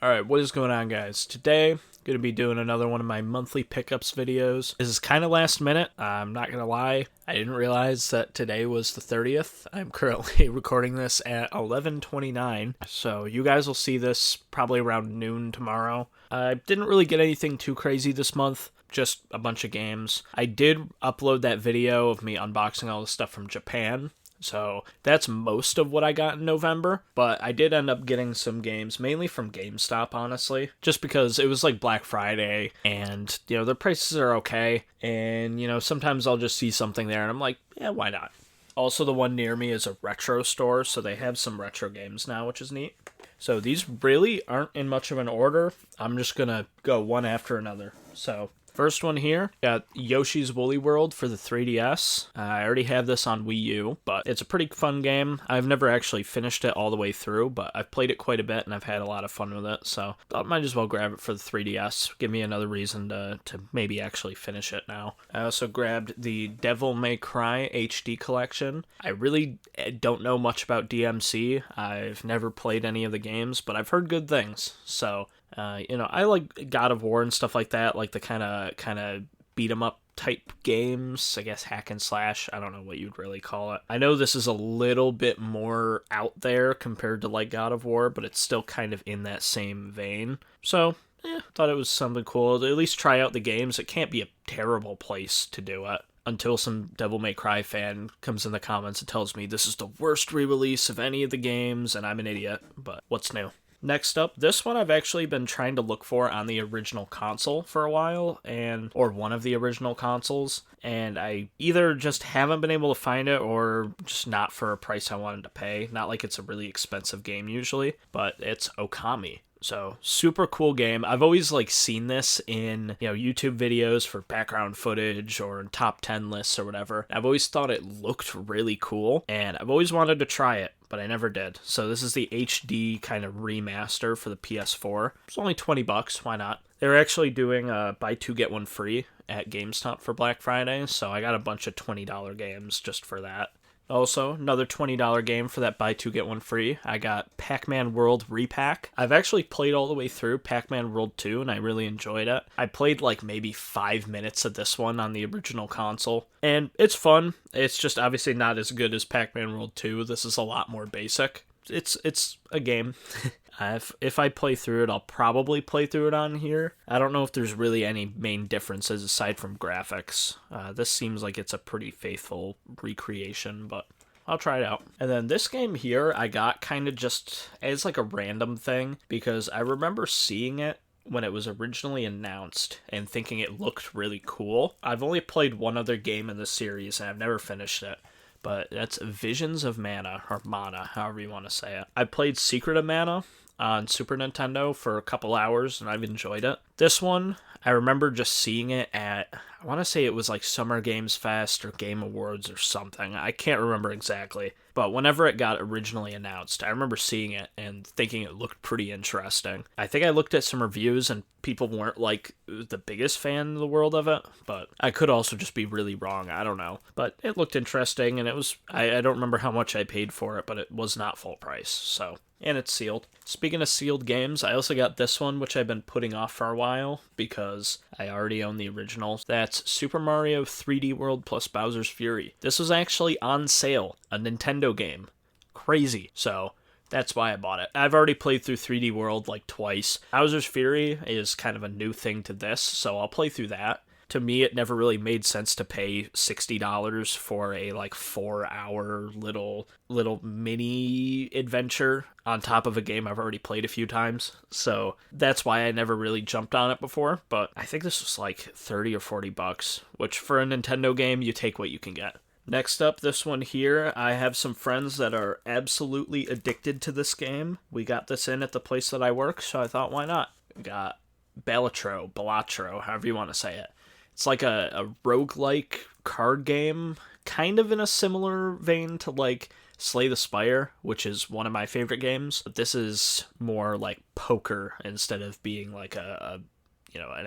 Alright, what is going on, guys? Today, going to be doing another one of my monthly pickups videos. This is kind of last minute. I'm not going to lie. I didn't realize that today was the 30th. I'm currently recording this at 11:29, so you guys will see this probably around noon tomorrow. I didn't really get anything too crazy this month. Just a bunch of games. I did upload that video of me unboxing all the stuff from Japan. So that's most of what I got in November, but I did end up getting some games, mainly from GameStop, honestly, just because it was like Black Friday and, the prices are okay. And, sometimes I'll just see something there and I'm like, yeah, why not? Also, the one near me is a retro store, so they have some retro games now, which is neat. So these really aren't in much of an order. I'm just going to go one after another. So first one here, got Yoshi's Woolly World for the 3DS. I already have this on Wii U, but it's a pretty fun game. I've never actually finished it all the way through, but I've played it quite a bit and I've had a lot of fun with it, so I might as well grab it for the 3DS. Give me another reason to maybe actually finish it now. I also grabbed the Devil May Cry HD collection. I really don't know much about DMC. I've never played any of the games, but I've heard good things, so I like God of War and stuff like that, like the kind of beat 'em up type games, I guess hack and slash, I don't know what you'd really call it. I know this is a little bit more out there compared to like God of War, but it's still kind of in that same vein. So, thought it was something cool to at least try out the games. It can't be a terrible place to do it. Until some Devil May Cry fan comes in the comments and tells me this is the worst re-release of any of the games, and I'm an idiot, but what's new? Next up, this one I've actually been trying to look for on the original console for a while, or one of the original consoles, and I either just haven't been able to find it or just not for a price I wanted to pay. Not like it's a really expensive game usually, but it's Okami. So, super cool game. I've always seen this in, YouTube videos for background footage or in top 10 lists or whatever. I've always thought it looked really cool, and I've always wanted to try it, but I never did. So this is the HD kind of remaster for the PS4. It's only $20, why not? They're actually doing buy two get one free at GameStop for Black Friday, so I got a bunch of $20 games just for that. Also, another $20 game for that buy two get one free. I got Pac-Man World Repack. I've actually played all the way through Pac-Man World 2 and I really enjoyed it. I played maybe 5 minutes of this one on the original console, and it's fun. It's just obviously not as good as Pac-Man World 2. This is a lot more basic. It's a game. If I play through it, I'll probably play through it on here. I don't know if there's really any main differences aside from graphics. This seems like it's a pretty faithful recreation, but I'll try it out. And then this game here, I got kind of just as a random thing, because I remember seeing it when it was originally announced and thinking it looked really cool. I've only played one other game in the series and I've never finished it, but that's Visions of Mana, or Mana, however you want to say it. I played Secret of Mana on Super Nintendo for a couple hours, and I've enjoyed it. This one, I remember just seeing it at, I want to say it was Summer Games Fest or Game Awards or something. I can't remember exactly. But whenever it got originally announced, I remember seeing it and thinking it looked pretty interesting. I think I looked at some reviews and people weren't the biggest fan in the world of it, but I could also just be really wrong. I don't know. But it looked interesting, and it was, I don't remember how much I paid for it, but it was not full price, so. And it's sealed. Speaking of sealed games, I also got this one, which I've been putting off for a while because I already own the original. That's Super Mario 3D World plus Bowser's Fury. This was actually on sale, a Nintendo game. Crazy. So that's why I bought it. I've already played through 3D World twice. Bowser's Fury is kind of a new thing to this, so I'll play through that. To me, it never really made sense to pay $60 for a 4-hour little mini adventure on top of a game I've already played a few times. So that's why I never really jumped on it before. But I think this was $30 or $40, which for a Nintendo game, you take what you can get. Next up, this one here, I have some friends that are absolutely addicted to this game. We got this in at the place that I work, so I thought, why not? We got Balatro, however you want to say it. It's a roguelike card game, kind of in a similar vein to Slay the Spire, which is one of my favorite games. But this is more like poker instead of being an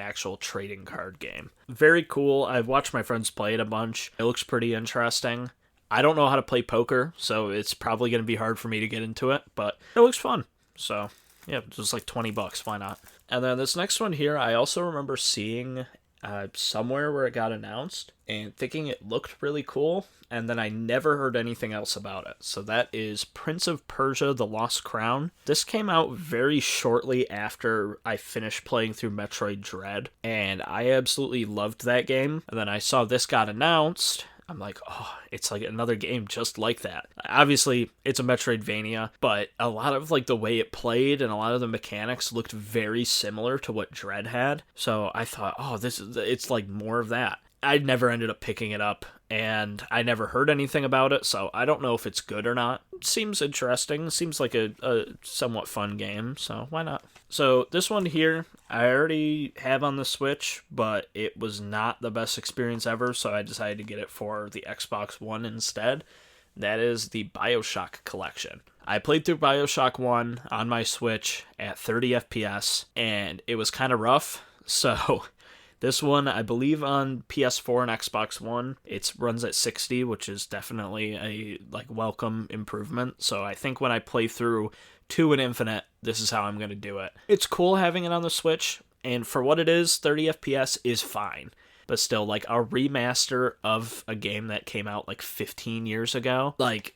actual trading card game. Very cool. I've watched my friends play it a bunch. It looks pretty interesting. I don't know how to play poker, so it's probably going to be hard for me to get into it, but it looks fun. So Yeah, just like 20 bucks. Why not? And then this next one here, I also remember seeing somewhere where it got announced and thinking it looked really cool, and then I never heard anything else about it. So that is Prince of Persia: The Lost Crown. This came out very shortly after I finished playing through Metroid Dread, and I absolutely loved that game. And then I saw this got announced. I'm like, oh, it's like another game just like that. Obviously, it's a Metroidvania, but a lot of like the way it played and a lot of the mechanics looked very similar to what Dread had. So I thought, oh, it's like more of that. I never ended up picking it up, and I never heard anything about it, so I don't know if it's good or not. It seems interesting. Seems like a somewhat fun game, so why not? So this one here, I already have on the Switch, but it was not the best experience ever, so I decided to get it for the Xbox One instead. That is the BioShock collection. I played through BioShock 1 on my Switch at 30 FPS, and it was kind of rough, so this one, I believe on PS4 and Xbox One, it runs at 60, which is definitely a welcome improvement. So I think when I play through 2 and Infinite, this is how I'm going to do it. It's cool having it on the Switch, and for what it is, 30 FPS is fine. But still, like a remaster of a game that came out like 15 years ago, like,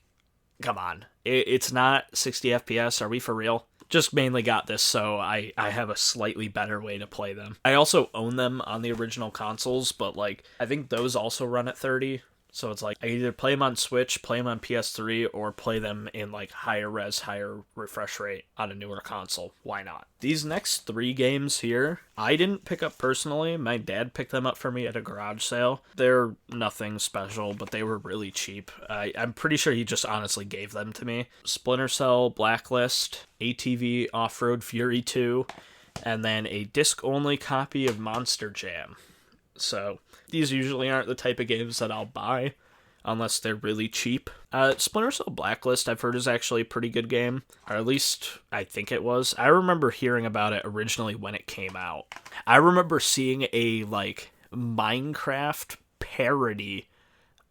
come on. It's not 60 FPS, are we for real? Just mainly got this so I have a slightly better way to play them. I also own them on the original consoles, but like I think those also run at 30. So it's like I either play them on Switch, play them on PS3, or play them in like higher res, higher refresh rate on a newer console. Why not? These next 3 games here, I didn't pick up personally. My dad picked them up for me at a garage sale. They're nothing special, but they were really cheap. I'm pretty sure he just honestly gave them to me. Splinter Cell Blacklist, ATV Off-Road Fury 2, and then a disc-only copy of Monster Jam. So these usually aren't the type of games that I'll buy unless they're really cheap. Splinter Cell Blacklist, I've heard, is actually a pretty good game, or at least I think it was. I remember hearing about it originally when it came out. I remember seeing a like Minecraft parody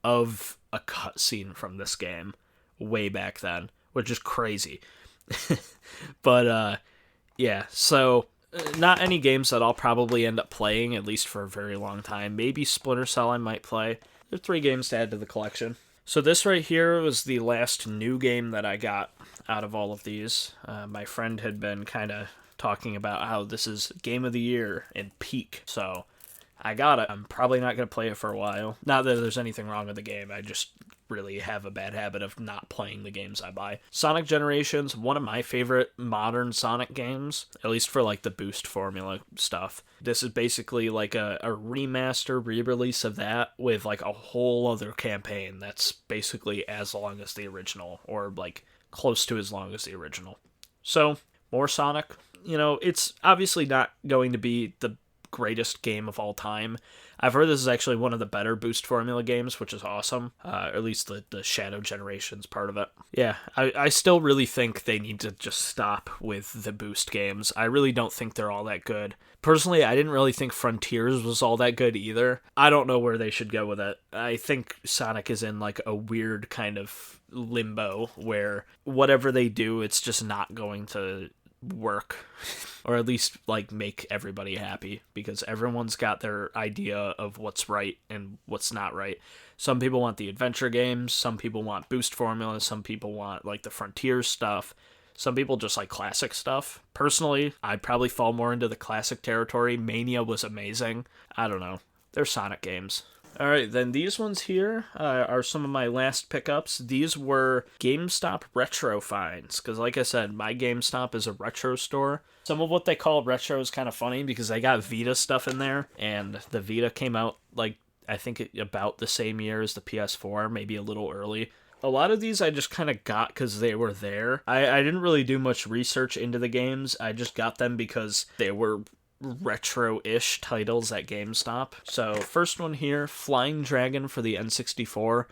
of a cutscene from this game way back then, which is crazy. But yeah, so not any games that I'll probably end up playing, at least for a very long time. Maybe Splinter Cell I might play. There are 3 games to add to the collection. So this right here was the last new game that I got out of all of these. My friend had been kind of talking about how this is Game of the Year and peak. So I got it. I'm probably not going to play it for a while. Not that there's anything wrong with the game. I just really have a bad habit of not playing the games I buy. Sonic Generations, one of my favorite modern Sonic games, at least for like the boost formula stuff. This is basically like a remaster, re-release of that with like a whole other campaign that's basically as long as the original, or like close to as long as the original. So, more Sonic. You know, it's obviously not going to be the greatest game of all time. I've heard this is actually one of the better boost formula games, which is awesome. At least the Shadow Generations part of it. Yeah, I still really think they need to just stop with the boost games. I really don't think they're all that good. Personally, I didn't really think Frontiers was all that good either. I don't know where they should go with it. I think Sonic is in like a weird kind of limbo where whatever they do, it's just not going to work, or at least like make everybody happy, because everyone's got their idea of what's right and what's not right. Some people want the adventure games, some people want boost formulas, some people want like the Frontiers stuff, some people just like classic stuff. Personally, I'd probably fall more into the classic territory. Mania was amazing. I don't know, they're Sonic games. Alright, then these ones here are some of my last pickups. These were GameStop retro finds, because like I said, my GameStop is a retro store. Some of what they call retro is kind of funny, because they got Vita stuff in there, and the Vita came out, like, I think about the same year as the PS4, maybe a little early. A lot of these I just kind of got because they were there. I didn't really do much research into the games, I just got them because they were retro-ish titles at GameStop. So first one here, Flying Dragon for the N64.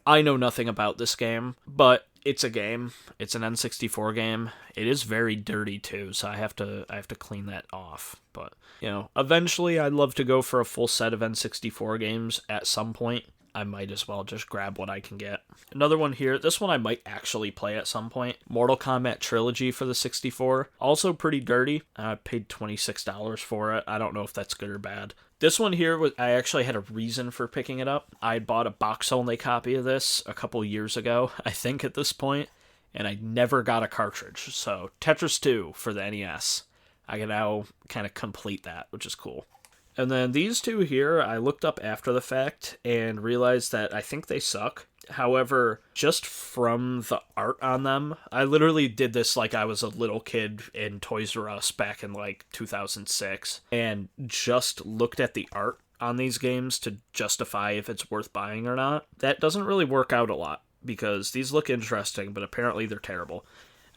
I know nothing about this game, but it's a game. It's an N64 game. It is very dirty too, so I have to clean that off. But, you know, eventually I'd love to go for a full set of N64 games at some point. I might as well just grab what I can get. Another one here, this one I might actually play at some point. Mortal Kombat Trilogy for the 64. Also pretty dirty. I paid $26 for it. I don't know if that's good or bad. This one here, I actually had a reason for picking it up. I bought a box-only copy of this a couple years ago, I think at this point, and I never got a cartridge. So Tetris 2 for the NES. I can now kind of complete that, which is cool. And then these two here, I looked up after the fact and realized that I think they suck. However, just from the art on them, I literally did this like I was a little kid in Toys R Us back in like 2006 and just looked at the art on these games to justify if it's worth buying or not. That doesn't really work out a lot because these look interesting, but apparently they're terrible.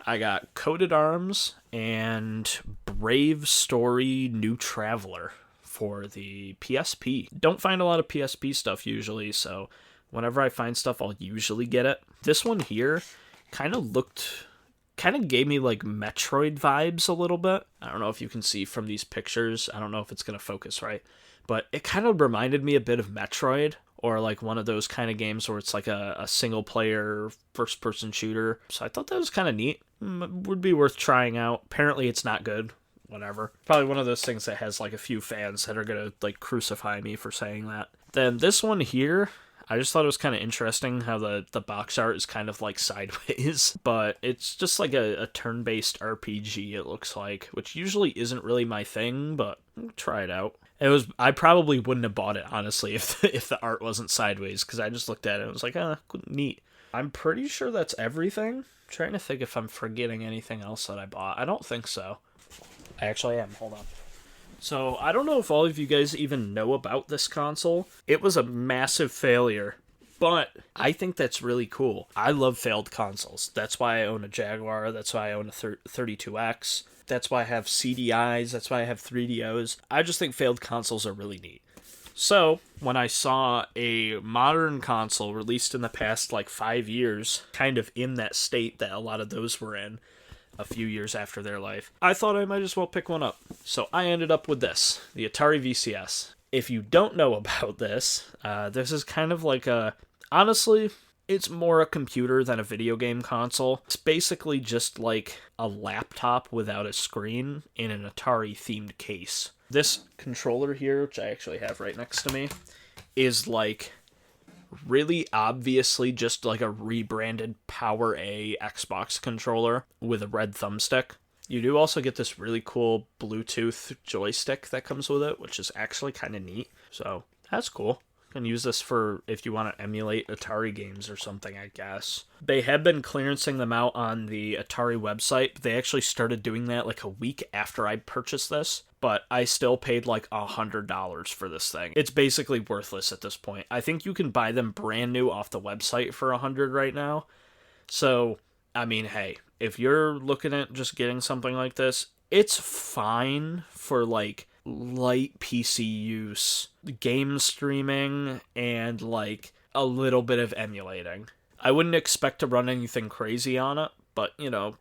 I got Coated Arms and Brave Story New Traveler for the PSP. Don't find a lot of PSP stuff usually, so whenever I find stuff, I'll usually get it. This one here kind of gave me like Metroid vibes a little bit. I don't know if you can see from these pictures. I don't know if it's going to focus right, but it kind of reminded me a bit of Metroid, or like one of those kind of games where it's like a single player first person shooter. So I thought that was kind of neat. Would be worth trying out. Apparently it's not good. Whatever. Probably one of those things that has like a few fans that are gonna like crucify me for saying that. Then this one here, I just thought it was kind of interesting how the box art is kind of like sideways, but it's just like a turn-based RPG it looks like, which usually isn't really my thing, but I'll try it out. I probably wouldn't have bought it honestly if the art wasn't sideways, because I just looked at it and was like, neat. I'm pretty sure that's everything. I'm trying to think if I'm forgetting anything else that I bought. I don't think so. I actually am. Hold on. So, I don't know if all of you guys even know about this console. It was a massive failure, but I think that's really cool. I love failed consoles. That's why I own a Jaguar. That's why I own a 32X. That's why I have CDIs. That's why I have 3DOs. I just think failed consoles are really neat. So, when I saw a modern console released in the past, 5 years, kind of in that state that a lot of those were in, a few years after their life, I thought I might as well pick one up. So I ended up with this, the Atari VCS. If you don't know about this, this is kind of like honestly, it's more a computer than a video game console. It's basically just like a laptop without a screen in an Atari-themed case. This controller here, which I actually have right next to me, is like really obviously just like a rebranded Power A Xbox controller with a red thumbstick. You do also get this really cool Bluetooth joystick that comes with it, which is actually kind of neat. So that's cool. You can use this for if you want to emulate Atari games or something, I guess. They have been clearancing them out on the Atari website, but they actually started doing that like a week after I purchased this. But I still paid like $100 for this thing. It's basically worthless at this point. I think you can buy them brand new off the website for $100 right now. So, I mean, hey, if you're looking at just getting something like this, it's fine for like light PC use, game streaming, and like a little bit of emulating. I wouldn't expect to run anything crazy on it. But,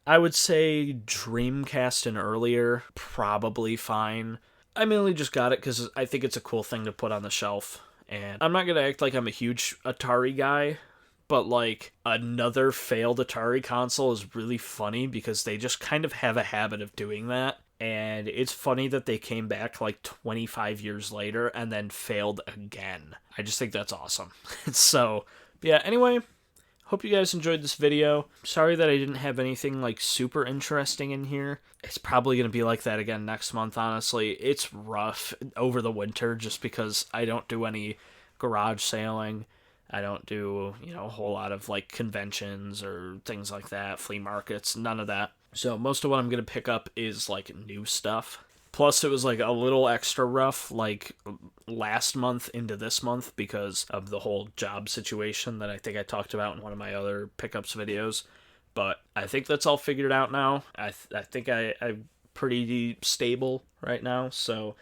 I would say Dreamcast and earlier, probably fine. I mainly just got it because I think it's a cool thing to put on the shelf. And I'm not going to act like I'm a huge Atari guy, but like another failed Atari console is really funny because they just kind of have a habit of doing that. And it's funny that they came back like 25 years later and then failed again. I just think that's awesome. So, yeah, anyway. Hope you guys enjoyed this video. Sorry that I didn't have anything like super interesting in here. It's probably going to be like that again next month, honestly. It's rough over the winter just because I don't do any garage sailing. I don't do, a whole lot of like conventions or things like that, flea markets, none of that. So most of what I'm going to pick up is like new stuff. Plus, it was like a little extra rough, like last month into this month because of the whole job situation that I think I talked about in one of my other pickups videos. But I think that's all figured out now. I think I'm pretty stable right now, so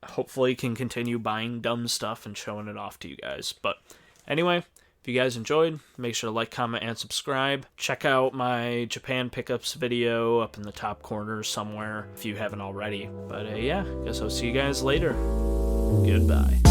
hopefully can continue buying dumb stuff and showing it off to you guys. But anyway, if you guys enjoyed, make sure to like, comment, and subscribe. Check out my Japan pickups video up in the top corner somewhere if you haven't already. But yeah, guess I'll see you guys later. Goodbye.